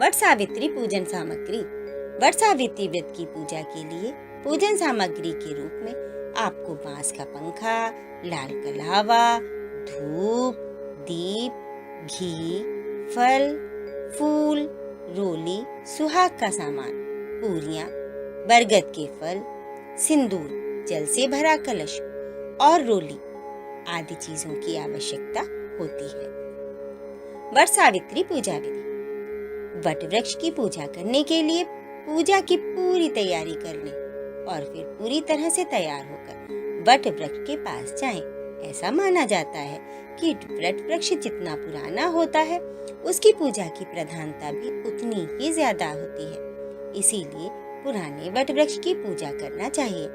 वट सावित्री पूजन सामग्री। वट सावित्री व्रत की पूजा के लिए पूजन सामग्री के रूप में आपको बांस का पंखा, लाल कलावा, धूप, दीप, घी, फल, फूल, रोली, सुहाग का सामान, पूरियां, बरगद के फल, सिंदूर, जल से भरा कलश और रोली आदि चीजों की आवश्यकता होती है। वट सावित्री पूजा विधि। वट वृक्ष की पूजा करने के लिए पूजा की पूरी तैयारी कर लें और फिर पूरी तरह से तैयार होकर वट वृक्ष के पास जाएं। ऐसा माना जाता है कि वट वृक्ष जितना पुराना होता है उसकी पूजा की प्रधानता भी उतनी ही ज्यादा होती है। इसीलिए पुराने वट वृक्ष की पूजा करना चाहिए।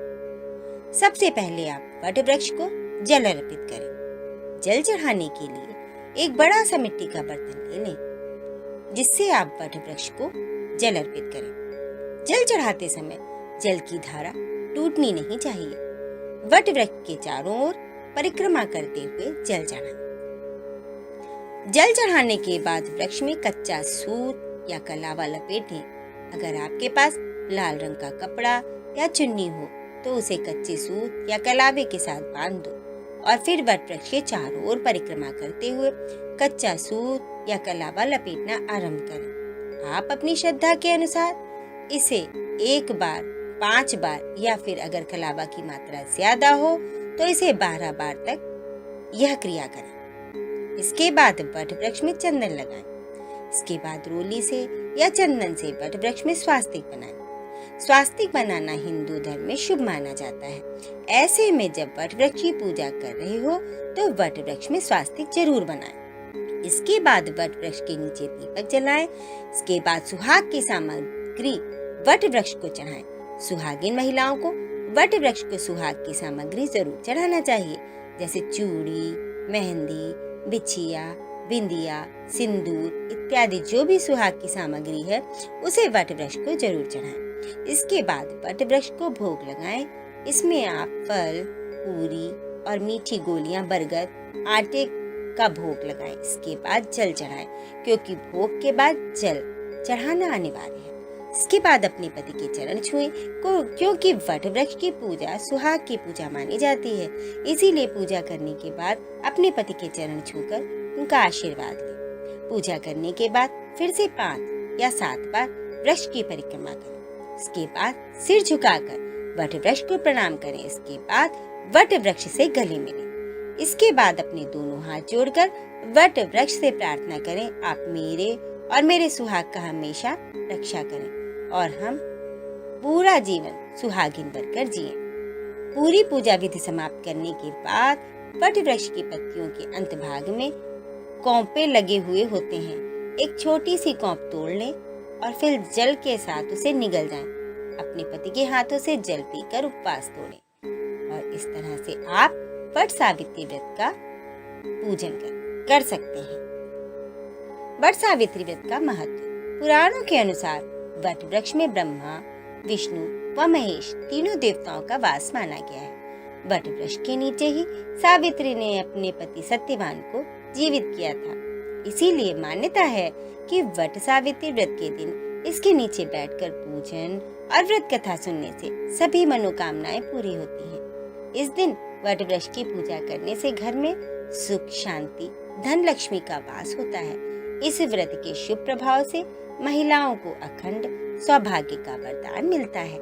सबसे पहले आप वट वृक्ष को जल अर्पित करें। जल चढ़ाने के लिए एक बड़ा सा मिट्टी का बर्तन ले लें जिससे आप वट वृक्ष को जल अर्पित करें। जल चढ़ाते समय जल की धारा टूटनी नहीं चाहिए। वट वृक्ष के चारों ओर परिक्रमा करते हुए जल चढ़ाएं। जल चढ़ाने के बाद वृक्ष में कच्चा सूत या कलावा लपेटें। अगर आपके पास लाल रंग का कपड़ा या चुन्नी हो तो उसे कच्चे सूत या कलावे के साथ बांध दो और फिर वट वृक्ष के चारों ओर परिक्रमा करते हुए कच्चा सूत या कलावा लपेटना आरंभ करें। आप अपनी श्रद्धा के अनुसार इसे 1 बार, 5 बार या फिर अगर कलावा की मात्रा ज्यादा हो तो इसे 12 बार तक यह क्रिया करें। इसके बाद वट वृक्ष में चंदन लगाएं। इसके बाद रोली से या चंदन से वट वृक्ष में स्वास्तिक बनाएं। स्वास्तिक बनाना हिंदू धर्म में शुभ माना जाता है। ऐसे में जब वट वृक्ष की पूजा कर रहे हो तो वट वृक्ष में स्वास्तिक जरूर बनाएं। इसके बाद वट वृक्ष के नीचे दीपक जलाएं। इसके बाद सुहाग की सामग्री वट वृक्ष को चढ़ाएं। सुहागिन महिलाओं को वट वृक्ष को सुहाग की सामग्री जरूर चढ़ाना चाहिए, जैसे चूड़ी, मेहंदी, बिछिया, बिंदिया, सिंदूर इत्यादि जो भी सुहाग की सामग्री है उसे वट वृक्ष को जरूर चढ़ाएं। इसके बाद वट वृक्ष को भोग लगाएं। इसमें आप फल, पूरी और मीठी गोलियां, बरगद, आटे का भोग लगाएं। इसके बाद जल चढ़ाएं, क्योंकि भोग के बाद जल चढ़ाना अनिवार्य है। इसके बाद अपने पति के चरण छुएं, क्योंकि वट वृक्ष की पूजा सुहाग की पूजा मानी जाती है। इसीलिए पूजा करने के बाद अपने पति के चरण छूकर उनका आशीर्वाद लें। पूजा करने के बाद फिर से 5 या 7 बार वृक्ष की परिक्रमा करें। इसके बाद सिर झुकाकर वट वृक्ष को प्रणाम करें। इसके बाद वट वृक्ष से गले मिलें। इसके बाद अपने दोनों हाथ जोड़कर वट वृक्ष से प्रार्थना करें, आप मेरे और मेरे सुहाग का हमेशा रक्षा करें और हम पूरा जीवन सुहागिन बनकर जिएं। पूरी पूजा विधि समाप्त करने के बाद वट वृक्ष की पत्तियों के अंत भाग में कौंपे लगे हुए होते हैं। एक छोटी सी कौंप तोड़ लें और फिर जल के साथ उसे निगल जाएं। अपने पति के हाथों से जल पीकर उपवास तोड़ें और इस तरह से आप वट सावित्री व्रत का पूजन कर सकते हैं। वट सावित्री व्रत का महत्व। पुराणों के अनुसार वट वृक्ष में ब्रह्मा, विष्णु व महेश तीनों देवताओं का वास माना गया है। वट वृक्ष के नीचे ही सावित्री ने अपने पति सत्यवान को जीवित किया था। इसीलिए मान्यता है कि वट सावित्री व्रत के दिन इसके नीचे बैठकर पूजन और व्रत कथा सुनने से सभी मनोकामनाएं पूरी होती हैं। इस दिन वट वृक्ष की पूजा करने से घर में सुख, शांति, धन लक्ष्मी का वास होता है। इस व्रत के शुभ प्रभाव से महिलाओं को अखंड सौभाग्य का वरदान मिलता है।